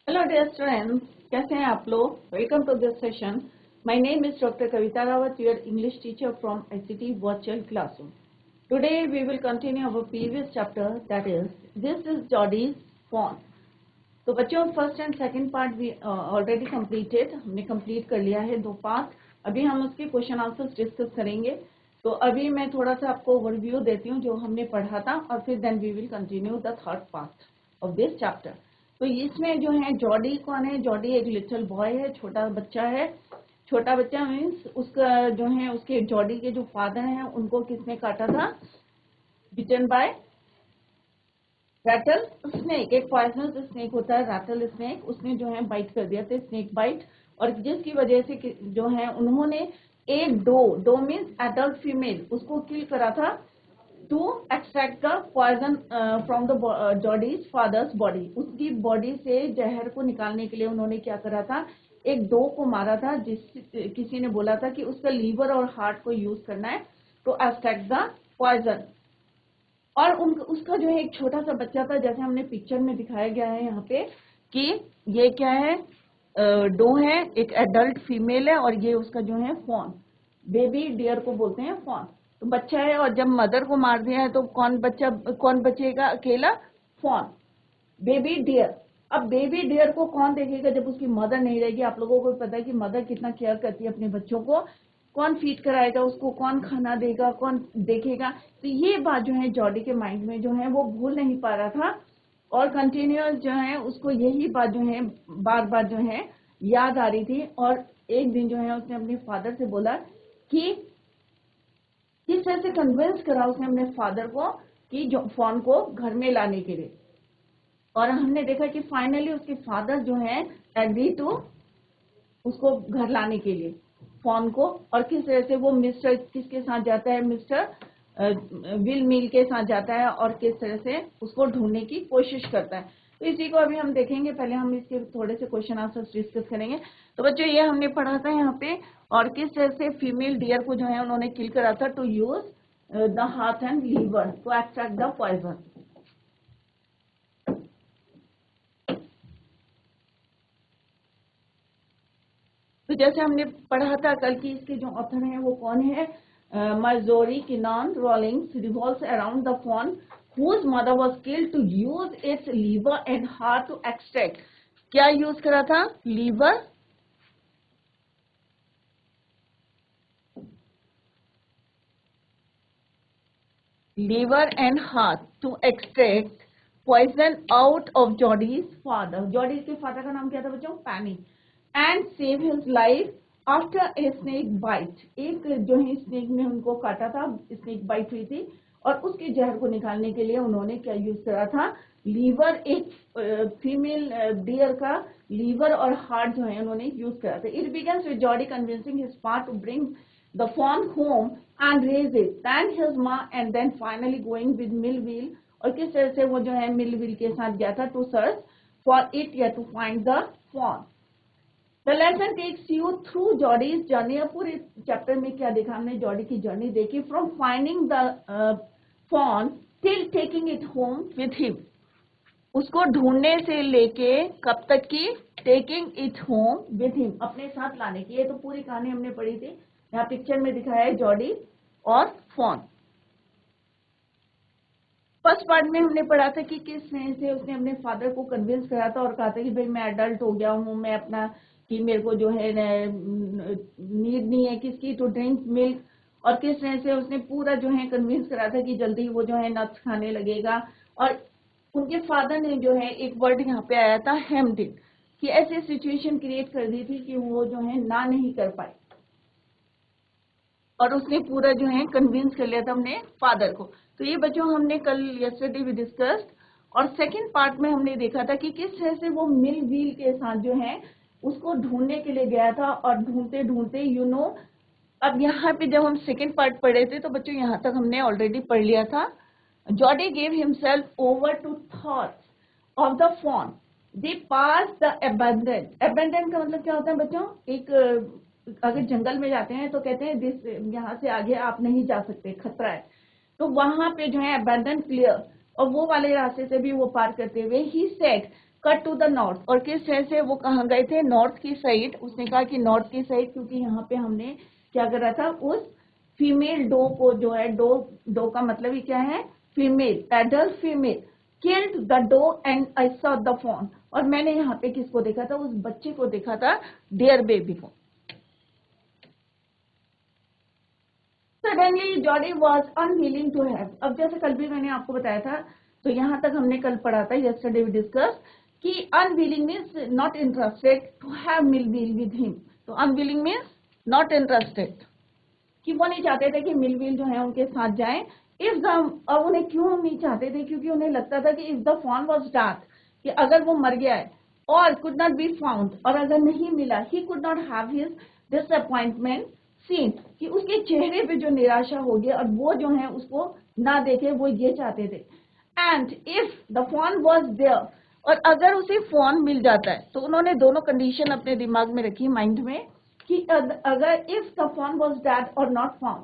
Hello dear students, कैसे हैं आप लोग। Welcome to this session. My name is doctor Kavita Rawat, your English teacher from ICT virtual classroom. Today we will continue our previous chapter, that is this is Jody's fawn. तो बच्चों, first and second part we already completed, हमने complete कर लिया है 2 part. अभी हम उसके question answers discuss करेंगे। तो अभी मैं थोड़ा सा आपको ओवरव्यू देती हूँ जो हमने पढ़ा था, और फिर then we will continue the third part of this chapter. तो इसमें जो है जॉडी कौन है? जॉडी एक लिटिल बॉय है, छोटा बच्चा है। छोटा बच्चा मीन्स उसका जो है, उसके जॉडी के जो फादर हैं उनको किसने काटा था? बिटन बाय रैटल स्नेक। एक पॉइजनस स्नेक होता है रैटल स्नेक, उसने जो है बाइट कर दिया था, स्नेक बाइट। और जिसकी वजह से जो है उन्होंने एक डो मीन्स एडल्ट फीमेल, उसको किल करा था to extract the poison from the Jody's father's body. उसकी बॉडी से जहर को निकालने के लिए उन्होंने क्या करा था? एक डो को मारा था, किसी ने बोला था कि उसका लीवर और हार्ट को यूज करना है टू एक्सट्रैक्ट द पॉइजन। और उसका जो है एक छोटा सा बच्चा था, जैसे हमने पिक्चर में दिखाया गया है यहाँ पे कि ये क्या है, डो है, एक एडल्ट फीमेल है, और ये उसका जो है फॉन, बेबी डियर को बोलते हैं फॉन। तो बच्चा है, और जब मदर को मार दिया है तो कौन बचेगा? अकेला फॉन, बेबी डियर। अब बेबी डियर को कौन देखेगा जब उसकी मदर नहीं रहेगी? आप लोगों को पता है कि मदर कितना केयर करती है अपने बच्चों को। कौन फीड कराएगा उसको, कौन खाना देगा, कौन देखेगा? तो ये बात जो है जॉडी के माइंड में जो है वो भूल नहीं पा रहा था, और कंटिन्यूअस जो है उसको यही बात जो है बार बार जो है याद आ रही थी। और एक दिन जो है उसने अपने फादर से बोला कि किस तरह से कन्विंस करा उसने अपने फादर को कि जो फोन को घर में लाने के लिए। और हमने देखा कि फाइनली उसके फादर जो है एग्री टू उसको घर लाने के लिए, फोन को। और किस तरह से वो मिस्टर किसके साथ जाता है? मिस्टर विल मिल के साथ जाता है, और किस तरह से उसको ढूंढने की कोशिश करता है। तो इसी को अभी हम देखेंगे। पहले हम इसके थोड़े से क्वेश्चन आंसर्स डिस्कस करेंगे। तो बच्चों, ये हमने पढ़ा था यहाँ पे, और किस तरह से फीमेल डियर को जो है उन्होंने किल करा था to use the heart and liver to extract the poison. तो जैसे हमने पढ़ा था कल की, इसके जो ऑथर हैं वो कौन है? Marjorie Kinnan Rawlings revolves around the fawn whose mother was killed to use its liver and heart to extract। क्या यूज करा था? Liver and heart to extract poison out of Jody's father. Jody's के father का नाम क्या था बच्चों? Penny. And save his life after a snake bite. एक जो है स्नेक ने उनको काटा था, स्नेक बाइट हुई थी, और उसके जहर को निकालने के लिए उन्होंने क्या यूज करा था? लीवर, एक फीमेल डियर का लीवर और हार्ट जो है उन्होंने यूज करा था। It begins with Jordi convincing his part two bring the fawn home and raise it, then his ma, and then finally going with Millville। और किस तरह से वो जो है मिलविल के साथ गया था टू सर्च फॉर इट या to find the fawn। The lesson takes you through Jodie's journey। अब पूरे चैप्टर में क्या देखा हमने? जॉडी की जर्नी देखी, from finding the fawn till taking it home with him। उसको ढूंढने से लेके कब तक की? Taking it home with him, अपने साथ लाने की। ये तो पूरी कहानी हमने पढ़ी थी, यहाँ पिक्चर में दिखाया है जॉडी और फॉन। फर्स्ट पार्ट में हमने पढ़ा था कि किस तरह से उसने अपने फादर को कन्विंस करा था और कहा था कि भाई मैं एडल्ट हो गया हूँ, मैं अपना कि मेरे को जो है नीड नहीं है किसकी टू ड्रिंक मिल्क। और किस तरह से उसने पूरा जो है कन्विंस करा था कि जल्दी वो जो है नट्स खाने लगेगा। और उनके फादर ने जो है एक वर्ड यहाँ पे आया था हेम्ड, कि ऐसी सिचुएशन क्रिएट कर दी थी कि वो जो है ना नहीं कर पाए, और उसने पूरा जो है कन्विंस कर लिया था अपने फादर को। तो ये बच्चों हमने कल यस्टरडे भी डिस्कस्ड। और सेकंड पार्ट में हमने देखा था कि किस तरह से वो मिल व्हील के साथ जो है उसको ढूंढने के लिए गया था, और ढूंढते ढूंढते अब यहाँ पे जब हम सेकंड पार्ट पढ़े थे तो बच्चों यहाँ तक हमने ऑलरेडी पढ़ लिया था। Jody gave himself over to thoughts of the fawn. They pass the abundant. Abundant का मतलब क्या होता है बच्चों? एक अगर जंगल में जाते हैं तो कहते हैं दिस, यहाँ से आगे आप नहीं जा सकते, खतरा है। तो वहां पे जो है अबैंडन क्लियर, और वो वाले रास्ते से भी वो पार करते हुए ही said cut to the north, और किस तरह से वो कहाँ गए थे, नॉर्थ की साइड। उसने कहा कि नॉर्थ की साइड, क्योंकि यहाँ पे हमने क्या करा था, उस फीमेल डो को जो है, डो का मतलब ही क्या है, female, adult female, killed the doe and I saw the fawn, और मैंने यहाँ पे किसको देखा था, उस बच्चे को देखा था, डियर बेबी को। Suddenly Jody was unwilling to have, अब जैसे कल भी मैंने आपको बताया था, तो यहाँ तक हमने कल पढ़ा था, यस्टरडे वी डिस्कस, कि unwilling means not interested to have Millwheel with him. तो अनविलिंग मीन्स नॉट इंटरेस्टेड, कि वो नहीं चाहते थे कि मिलविल जो है उनके साथ जाए। इफ द, अब उन्हें क्यों नहीं चाहते थे, क्योंकि उन्हें लगता था कि if the fawn was dark, कि अगर वो मर गया है, और कुड नॉट बी फाउंड, और अगर नहीं मिला, he could not have his disappointment seen, कि उसके चेहरे पे जो निराशा होगी और वो जो है उसको ना देखे, वो ये चाहते थे। And if the fawn was there, और अगर उसे फॉन मिल जाता है, तो उन्होंने दोनों कंडीशन अपने दिमाग में रखी, माइंड में, कि अगर if the fawn was dead और नॉट फाउंड,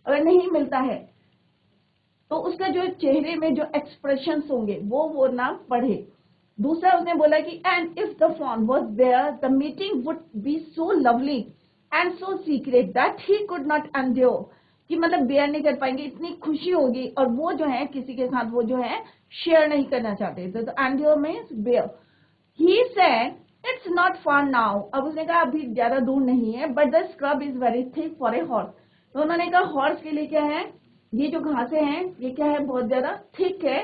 अगर नहीं मिलता है, तो उसका जो चेहरे में जो एक्सप्रेशन होंगे वो ना पढ़े। दूसरा उसने बोला कि and if the fawn was there the meeting would be so lovely and so secret that he could not endure, कि मतलब बेयर नहीं कर पाएंगे, इतनी खुशी होगी, और वो जो है किसी के साथ वो जो है शेयर नहीं करना चाहते थे। तो endure means bear. He said it's not far now, अब उसने कहा अभी ज्यादा दूर नहीं है, but the scrub is very thick for a horse. तो उन्होंने कहा हॉर्स के लिए क्या है, ये जो घासें हैं ये क्या है, बहुत ज्यादा थिक है,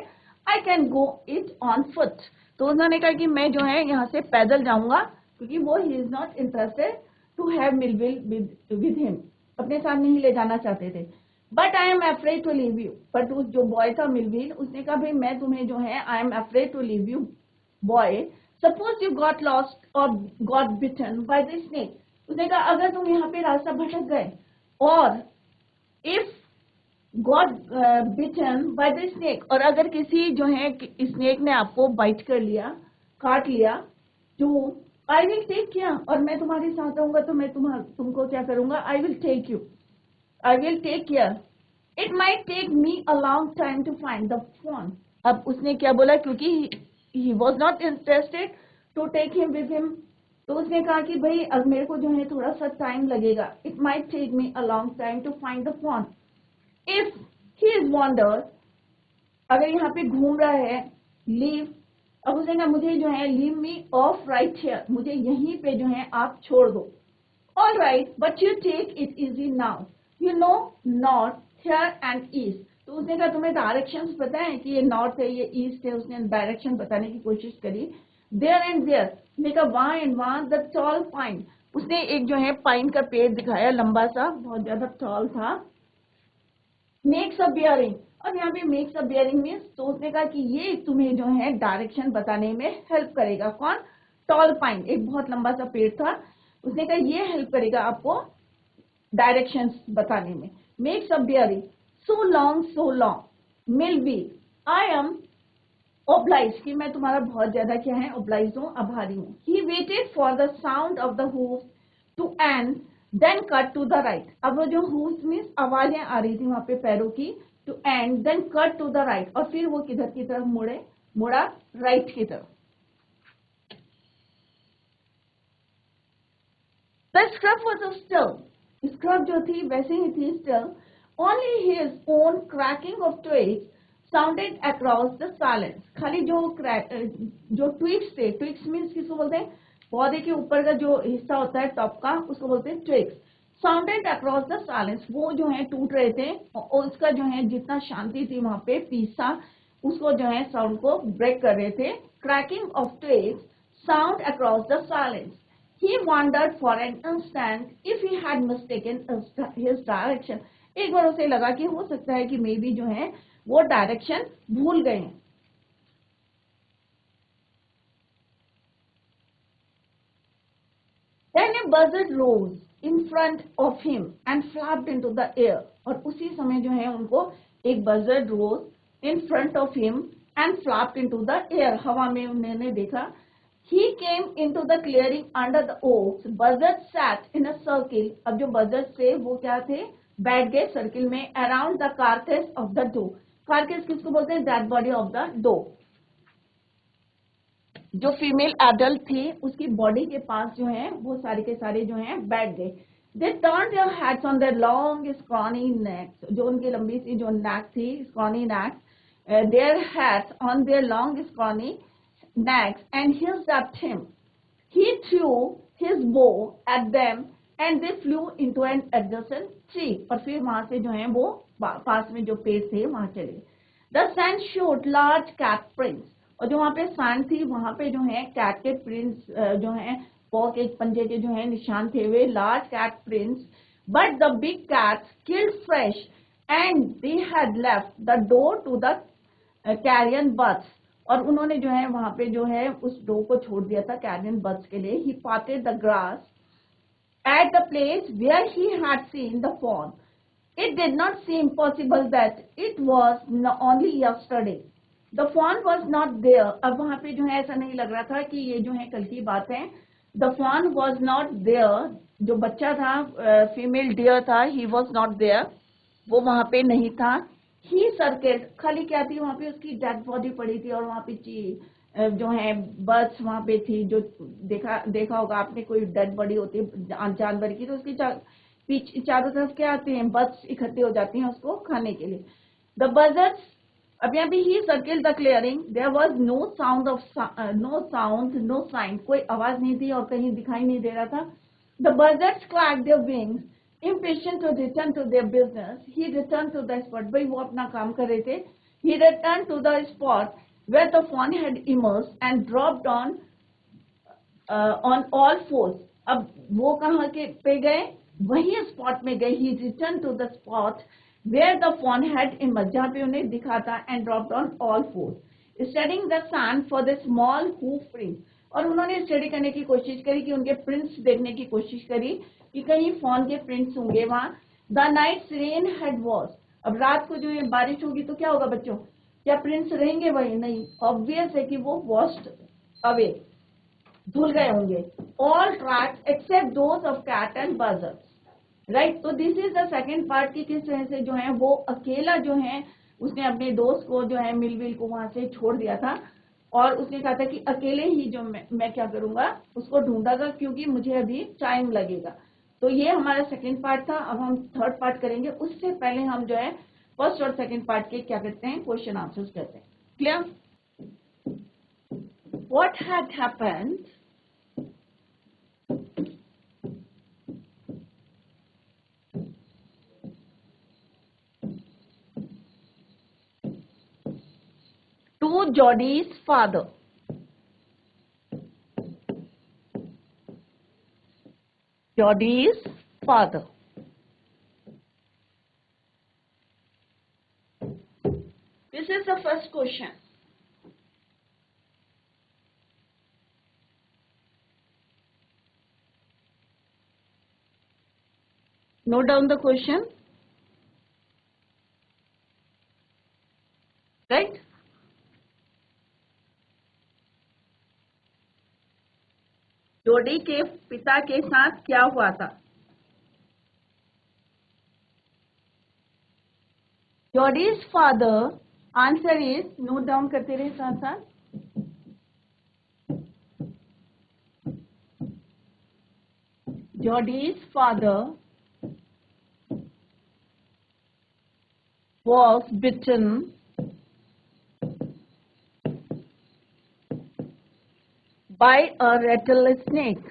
I can go it on foot. तो उन्होंने कहा कि मैं जो है यहाँ से पैदल जाऊंगा, क्योंकि वो he is not interested to have Millwheel with him, अपने साथ नहीं ले जाना चाहते थे। But I am afraid to leave you, but उस जो बॉय था मिलविल, उसने कहा भाई मैं तुम्हें जो है, I am afraid to leave you boy, suppose you got lost और got bitten by the snake. उसने कहा अगर तुम यहाँ पे रास्ता भटक गए, और if got bitten by the snake, और अगर किसी जो है स्नेक ने आपको बाइट कर लिया, काट लिया, तो आई विल टेक केयर, और मैं तुम्हारे साथ रहूंगा, तो मैं तुमको क्या करूंगा, I will take you, I will take care, it might take me a long time to find the fawn. अब उसने क्या बोला, क्योंकि he was not interested to take him with him, तो उसने कहा कि भाई अब मेरे को जो है थोड़ा सा टाइम लगेगा, it might take me a long time to find the fawn. If he is wander, अगर यहाँ पे घूम रहा है, लीव, अब उसने कहा मुझे जो है leave me off right here, मुझे यहीं पे जो है आप छोड़ दो। All right but you take it easy now, you know north here and east. तो उसने कहा तुम्हें डायरेक्शंस पता है कि ये नॉर्थ है ये ईस्ट है, उसने डायरेक्शन बताने की कोशिश करी। देयर एंड देयर, उसने कहा वहां एंड वहां द टॉल पाइन, उसने एक जो है पाइन का पेड़ दिखाया, लंबा सा, बहुत ज्यादा टॉल था। मेक्स अ बियरिंग, और यहाँ पे मेक्स अ बियरिंग मीन्स, तो उसने कहा कि ये तुम्हें जो है डायरेक्शन बताने में हेल्प करेगा। कौन, टॉल पाइन, एक बहुत लंबा सा पेड़ था, उसने कहा ये हेल्प करेगा आपको डायरेक्शंस बताने में। Makes a bearing, so long Millville, I am oblige, कि मैं तुम्हारा बहुत ज्यादा क्या है, ओब्लाइज हूँ, आभारी हूँ। He waited for the sound of the hoof to and then cut to the right, अब वो जो हूफ मीन्स आवाजें आ रही थी वहां पे पैरों की, to and then cut to the right, और फिर वो किधर की तरफ मुड़ा, राइट की तरफ। The scrub was still, scrub जो थी वैसे ही थी still, only his own cracking of twigs sounded across the silence, खाली जो ट्विग्स थे, ट्विग्स मीन्स किसको बोलते हैं, पौधे के ऊपर का जो हिस्सा होता है टॉप का, उसको बोलते हैं twigs. Sounded across the silence, वो जो है टूट रहे थे, और उसका जो है जितना शांति थी वहां पे, पीसा, उसको जो है साउंड को ब्रेक कर रहे थे। Cracking of twigs sound across the silence, he wondered for an instant if he had mistaken his direction, एक बार उसे लगा कि हो सकता है कि मे बी जो है वो डायरेक्शन भूल गए हैं। Then a buzzard rose in front of him and flapped into the air, और उसी समय जो है उनको एक buzzard rose in front of him and flapped into the air, हवा में उन्होंने देखा। He came into the clearing under the oaks, buzzards sat in a circle, अब जो buzzards थे वो क्या थे, बैठ गए सर्किल में, around the carcass of the doe, carcass किसको बोलते हैं, dead body of the doe. जो फीमेल एडल्ट थे उसकी बॉडी के पास जो है वो सारे के सारे जो है बैठ गए. They turn their heads on their long scrawny next, जो उनकी लंबी सी जो नेक थी, scrawny neck, their heads on their long scrawny necks and hissed at him. He threw his bow at them and they flew into an adjacent tree. और फिर वहां से जो है वो पास में जो पेड़ थे वहां चले. The sand showed large cat prints. और जो वहां पे सैंड थी वहां पे जो है कैट के प्रिंट्स जो है पॉ के पंजे के जो है निशान थे हुए, large cat prints. But the big cats killed fresh and they had left the door to the carrion birds. और उन्होंने जो है वहां पे जो है उस डो को छोड़ दिया था कैरियन बर्ड्स के लिए. ही parted the grass at the place where he had seen the fawn. It did not seem possible that it was only yesterday. The fawn was not there. अब वहां पे जो है ऐसा नहीं लग रहा था कि ये जो है कल की बात है. The fawn was not there. जो बच्चा था फीमेल डियर था, he was not there. वो वहां पे नहीं था. ही सर्किट खाली क्या थी वहां पे, उसकी डेड बॉडी पड़ी थी और वहां पे जो है बर्ड्स वहां पे थी. जो देखा होगा आपने, कोई डेड बॉडी होती है जानवर की तो उसकी पीछे चारों तरफ क्या आते हैं, बर्ड्स इकट्ठे हो जाती हैं उसको खाने के लिए. द बर्ड्स, अब यहाँ पे ही circle the clearing, there was no sound no sign, कोई आवाज नहीं थी और कहीं दिखाई नहीं दे रहा था. The birds clacked their wings impatient to return to their business. He returned to the spot. भाई वो अपना काम कर रहे थे. He returned to the spot where the fawn had emerged and dropped on all fours. अब वो कहाँ के पे गए, वही स्पॉट में गए. He returned to the spot where the fawn had emerged, जहाँ पे उन्हें दिखा था, and dropped on all fours, studying the sand for the small hoof prints. और उन्होंने स्टडी करने की कोशिश करी कि उनके प्रिंट्स देखने की कोशिश करी कि कहीं फॉन के प्रिंट्स होंगे वहां. The night rain had wash, अब रात को जो है बारिश होगी तो क्या होगा बच्चों, क्या प्रिंट्स रहेंगे वही, नहीं. ऑब्वियस है कि वो वॉश्ड अवे, धुल गए होंगे. All tracks except those of cat and birds. Right. तो this is the second part की किस तरह से जो है वो अकेला जो है उसने अपने दोस्त को जो है मिलविल को वहां से छोड़ दिया था और उसने कहा था कि अकेले ही जो मैं क्या करूंगा उसको ढूंढागा क्योंकि मुझे अभी टाइम लगेगा. तो ये हमारा सेकंड पार्ट था. अब हम थर्ड पार्ट करेंगे. उससे पहले हम जो है फर्स्ट और सेकंड पार्ट के क्या करते हैं, क्वेश्चन आंसर्स करते हैं. Clear? What had happened to Jodie's father? Jodie's father. This is the first question. Note down the question. Right? जोडी के पिता के साथ क्या हुआ था? Jody's father, answer is, note down करते रहे साथ साथ. Jody's father was bitten by a rattlesnake.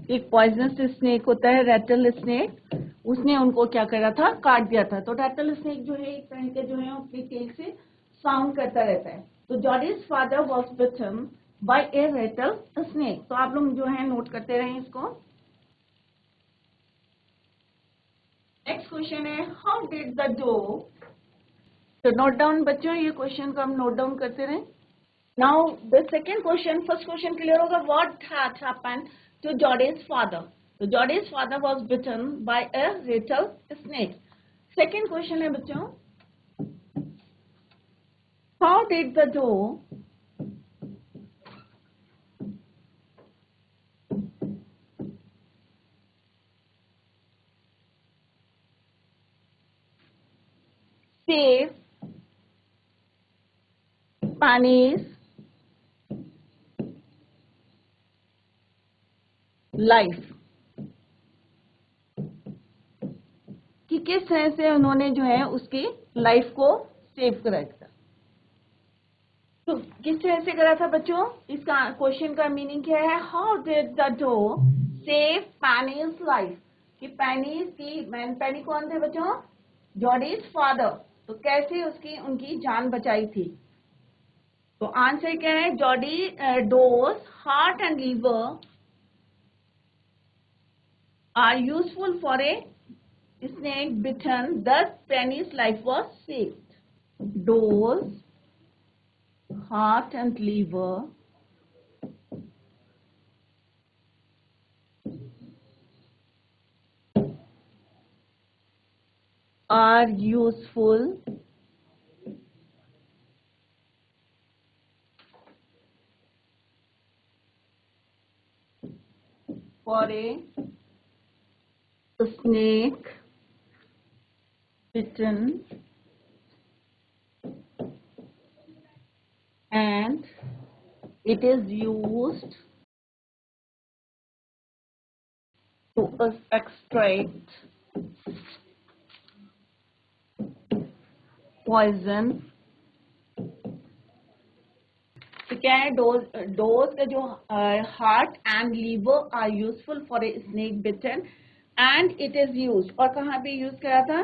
एक पॉइजनस स्नेक होता है रैटल स्नेक, उसने उनको क्या करा था, काट दिया था. तो रैटल स्नेक जो है एक तरह के जो है अपनी टेल से साउंड करता रहता है. तो Jody's father was bitten by a rattle snake. तो आप लोग जो है नोट करते रहे इसको. नेक्स्ट क्वेश्चन है, हाउ डिड द डो. तो नोट डाउन बच्चों, ये क्वेश्चन को हम नोट डाउन करते रहे. Now the second question, first question clear होगा. What had happened to Jody's father. तो Jody's father was bitten by a rattle snake. Second question है बच्चों, how did the dough save Penny's life, कि किस तरह से उन्होंने जो है उसकी लाइफ को सेव करा था। तो किस तरह से करा था बच्चों? इसका क्वेश्चन का मीनिंग क्या है? How did the doe save Penny's life, कि पेनी कौन थे बच्चों? Jody's father. तो कैसे उनकी जान बचाई थी? तो आंसर क्या है? Jody doe's heart and liver are useful for a snake bitten, thus Penny's life was saved. Does heart and liver are useful for a snake bitten and it is used to extract poison। तो क्या है? Doe's का जो heart and liver are useful for a snake bitten and it is use, और कहाँ पे use करा था?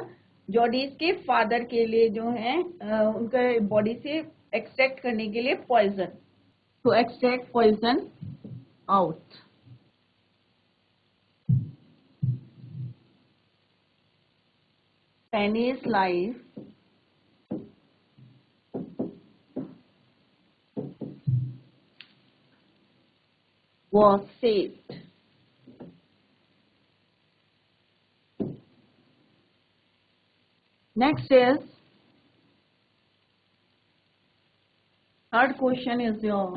जॉडीज के फादर के लिए जो है उनका बॉडी से एक्सट्रैक्ट करने के लिए poison, to extract poison out. Penny's life was saved। Next is third question is your,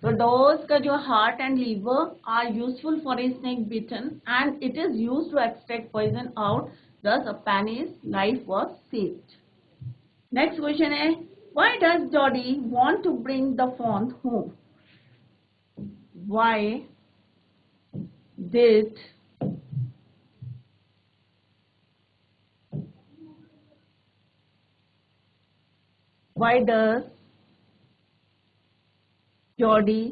तो डोज का जो heart and liver are useful for a snake bitten and it is use to extract poison out, thus a Penny's life was saved। Next question है, why does Dottie want to bring the fawn home? Why did why does Jody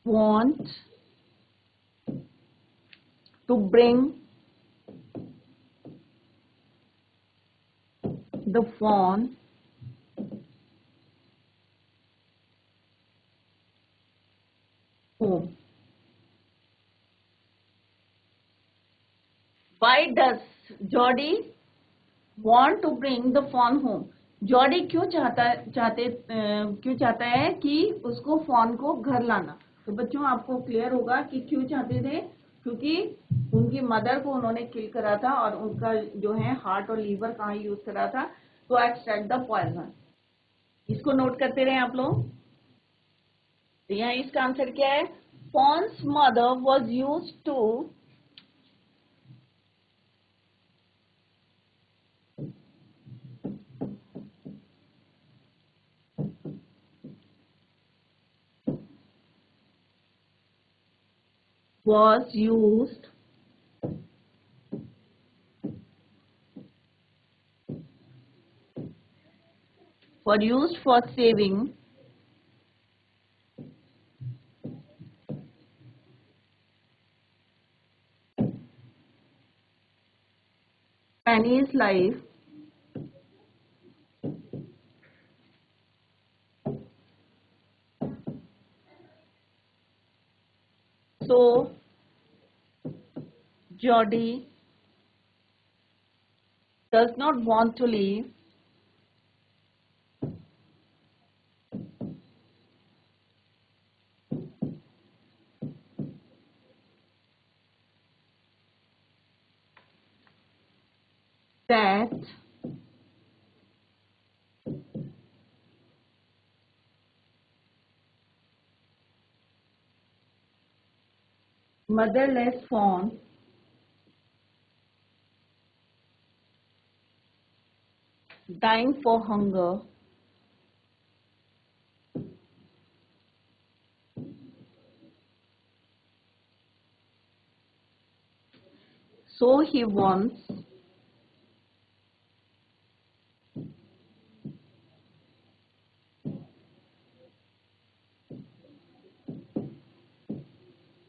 want to bring the fawn home? Why does Jody want to bring the fawn home? Jordi क्यों चाहता है कि उसको fawn को घर लाना? तो बच्चों आपको क्लियर होगा कि क्यों चाहते थे, क्योंकि उनकी मदर को उन्होंने किल करा था और उनका जो है हार्ट और लीवर कहाँ यूज करा था, तो एक्सट्रैक्ट द पॉइजन। इसको नोट करते रहे आप लोग। तो यहाँ इसका आंसर क्या है? Fawn's mother was use to was used for saving Penny's life so Jody does not want to leave that motherless fawn dying for hunger. So he wants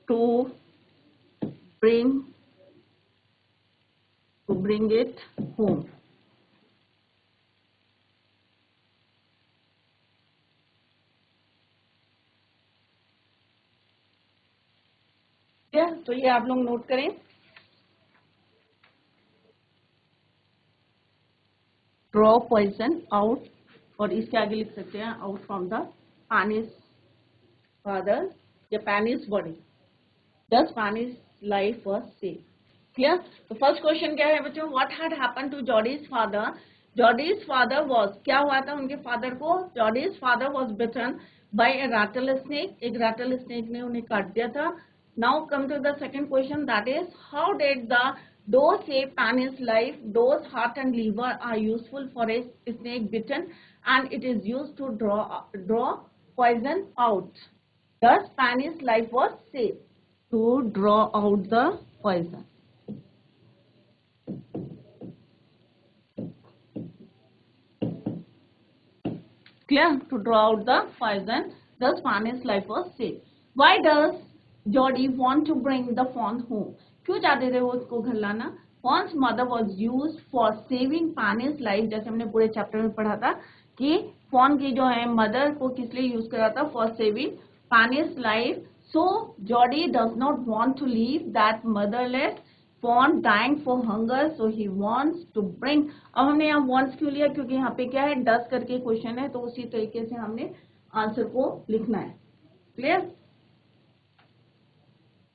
to bring it home. ठीक है, तो ये आप लोग note करें। Draw poison out, और इसके आगे लिख सकते हैं out from the Pani's father या Pani's body. Thus Panis life was saved. Clear? तो फर्स्ट क्वेश्चन क्या है बच्चों? What had happened to Jodi's father? Jodi's father was, क्या हुआ था उनके फादर को? Jodi's father was bitten by a rattlesnake. एक rattlesnake ने उन्हें काट दिया था. Now come to the second question, that is, how did the dose save Panis life? Dose, heart and liver are useful for a snake bitten, and it is used to draw poison out. Thus Panis life was saved. To draw out the poison. Clear? To draw out the poison. Thus Panis life was saved. Why does Jody want to bring the fawn home? क्यों चाहते थे वो उसको घर लाना? Fawn's mother was used for saving Panis life. जैसे हमने पूरे चैप्टर में पढ़ा था कि fawn की जो है मदर को किस लिए यूज करा था? For saving Panis life. So Jody does not want to leave that motherless fawn dying for hunger, so he wants to bring. अब हमने यहाँ wants क्यों लिया? क्योंकि यहाँ पे क्या है, does करके क्वेश्चन है, तो उसी तरीके से हमने आंसर को लिखना है. क्लियर?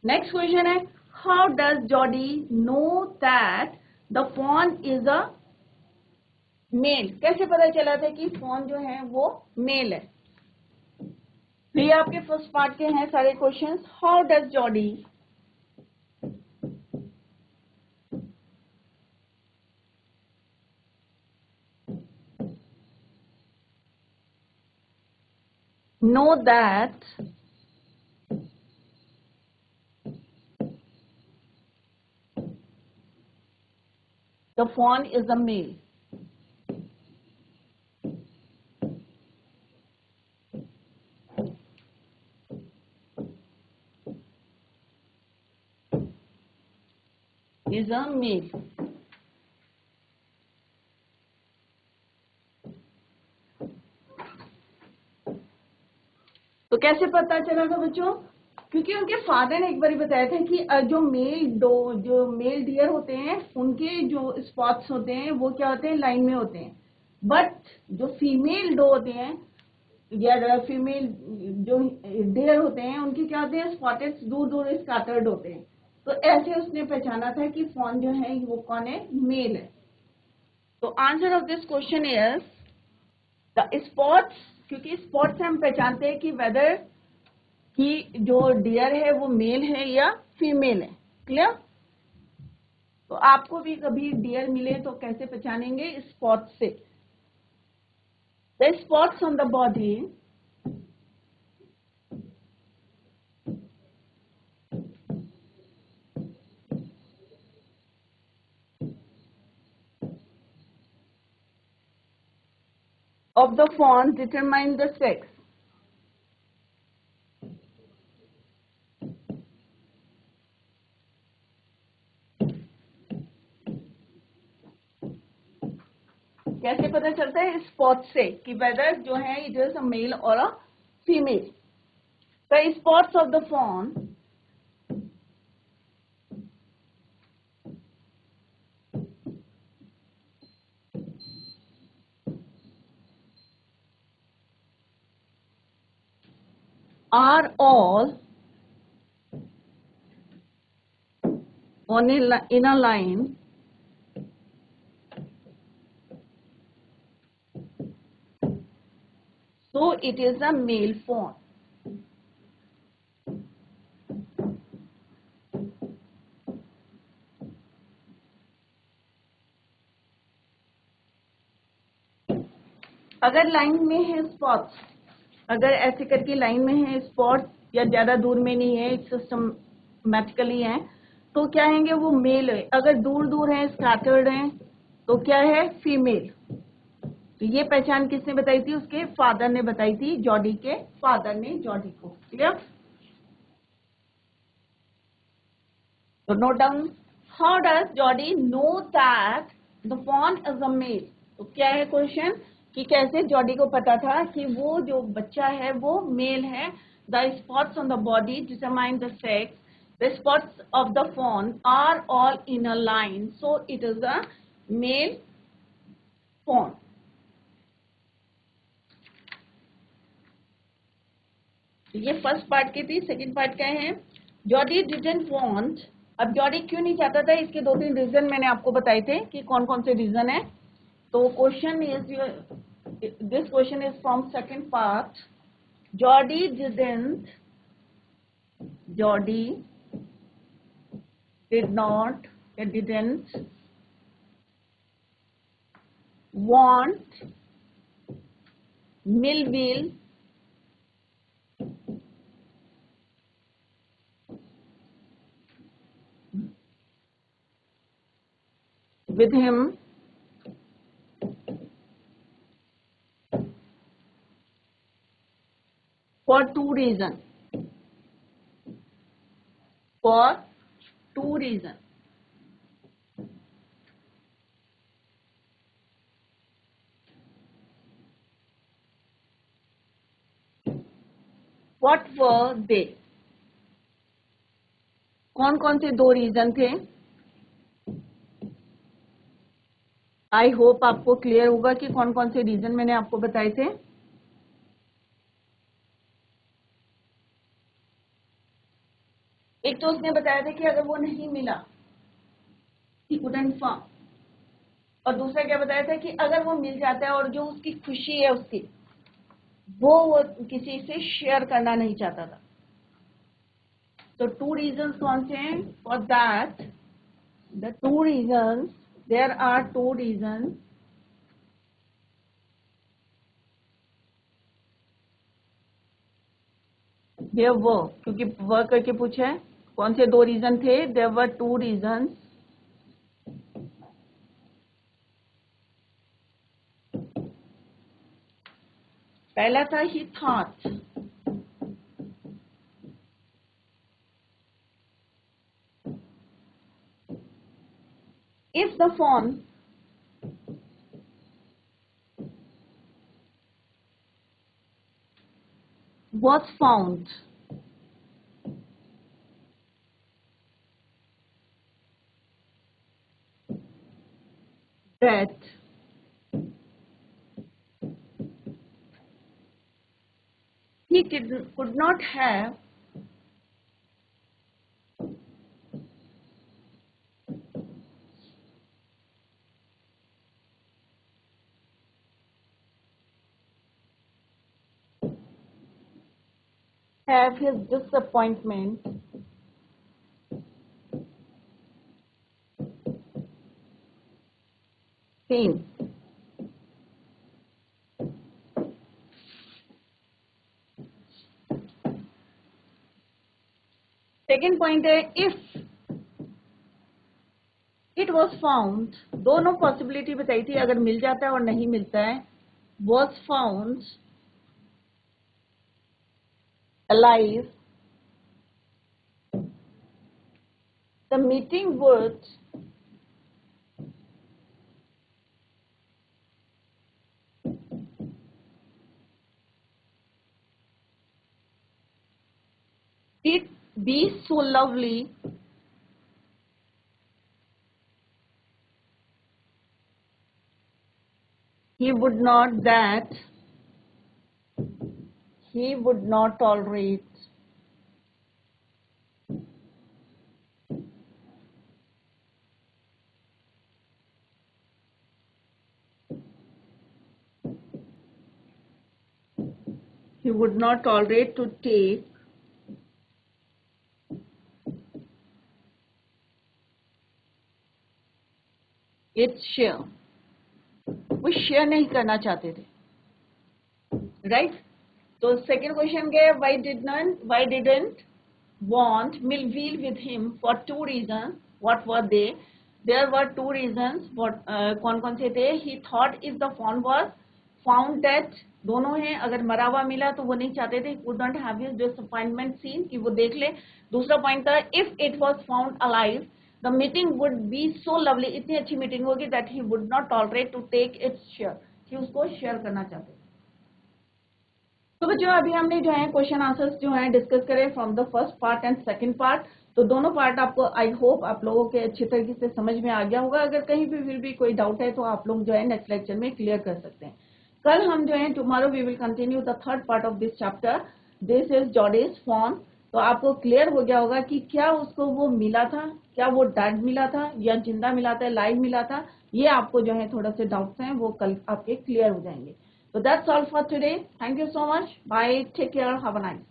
नेक्स्ट क्वेश्चन है, how does Jody know that the fawn is a male? कैसे पता चला था कि fawn जो है वो मेल है? तो ये आपके फर्स्ट पार्ट के हैं सारे questions. How does Jordi know that the fawn is a male? Is a male. तो कैसे पता चला था बच्चों? क्योंकि उनके फादर ने एक बार बताया था कि जो मेल डियर होते हैं उनके जो स्पॉट्स होते हैं वो क्या होते हैं, लाइन में होते हैं. बट जो फीमेल डो होते हैं या फीमेल जो डियर होते हैं उनके क्या होते हैं, स्पॉटेड, दूर दूर स्कैटर्ड होते हैं. तो ऐसे उसने पहचाना था कि फॉन जो है वो कौन है, मेल है. तो answer of this question is the spots. क्योंकि स्पॉट से हम पहचानते हैं कि वेदर कि जो डियर है वो मेल है या फीमेल है. क्लियर? तो आपको भी कभी डियर मिले तो कैसे पहचानेंगे? स्पॉट से. The spots on the body of the fawn determine the sex. कैसे पता चलता है? स्पॉट से कि वेदर जो है इट इज अ मेल और a female. The spots of the fawn are all on in a line so it is a male fawn. अगर लाइन में है स्पॉट्स, अगर ऐसे करके लाइन में है स्पॉट या ज्यादा दूर में नहीं है, सिस्टमैटिकली है, तो क्या हैंगे वो मेल है। अगर दूर दूर है, स्कैटर्ड है, तो क्या है फीमेल। तो ये पहचान किसने बताई थी? उसके फादर ने बताई थी, जॉडी के फादर ने जॉडी को। क्लियर? तो note down, how does Jody know that the fawn is a male. तो क्या है क्वेश्चन कि कैसे जॉडी को पता था कि वो जो बच्चा है वो मेल है। The spots on the body determine the sex, the spots of the fawn are all in a line, so it is a male fawn. ये फर्स्ट पार्ट की थी। सेकंड पार्ट क्या है? Jody didn't want. अब Jody क्यों नहीं चाहता था? इसके दो तीन रीजन मैंने आपको बताए थे कि कौन कौन से रीजन है। तो question is, this question is from second part. Jordi did not, it didn't want Millville with him for two reasons. For two reasons. What were they? कौन कौन से दो रीजन थे? आई होप आपको क्लियर होगा कि कौन कौन से रीजन मैंने आपको बताए थे। एक तो उसने बताया था कि अगर वो नहीं मिला, he couldn't find, और दूसरा क्या बताया था कि अगर वो मिल जाता है और जो उसकी खुशी है उसकी, वो किसी से शेयर करना नहीं चाहता था। तो टू रीजंस कौन से हैं? For that, the two reasons, there are two reasons. There were, क्योंकि वर करके पूछा है, कौन से दो रीजन थे? There were two reasons. पहला था he thought, if the fawn was found that he could not have his disappointment seen. Second point है इफ इट वॉज फाउंड, दोनों पॉसिबिलिटी बताई थी, अगर मिल जाता है और नहीं मिलता है। Was found alive, the meeting would it be so lovely he would not that he would not tolerate he would not tolerate to take its share। वो शेयर नहीं करना चाहते थे। राइट। तो सेकेंड क्वेश्चन के why didn't want Millville with him for 2 reasons. What were they? There were 2 reasons. What कौन कौन से थे? He thought if the fawn was found dead, दोनों हैं, अगर मरा हुआ मिला तो वो नहीं चाहते थे, would not have his disappointment seen, कि वो देख ले। दूसरा पॉइंट था if it was found alive, the meeting would be so lovely, इतनी अच्छी मीटिंग होगी that he would not tolerate to take its share, कि उसको शेयर करना चाहते थे। तो बच्चों अभी हमने जो है क्वेश्चन आंसर्स जो है डिस्कस करे from the first part and second part. तो दोनों पार्ट आपको आई होप आप लोगों के अच्छी तरीके से समझ में आ गया होगा। अगर कहीं भी फिर भी कोई डाउट है तो आप लोग जो है नेक्स्ट लेक्चर में क्लियर कर सकते हैं। कल हम जो है tomorrow we will continue the third part of this chapter, this is Jody's fawn. तो आपको क्लियर हो गया होगा कि क्या उसको वो मिला था, क्या वो डेड मिला था या जिंदा मिला था, लाइव मिला था। ये आपको जो है थोड़ा से डाउट्स हैं वो कल आपके क्लियर हो जाएंगे। So that's all for today. Thank you so much. Bye. Take care. Have a nice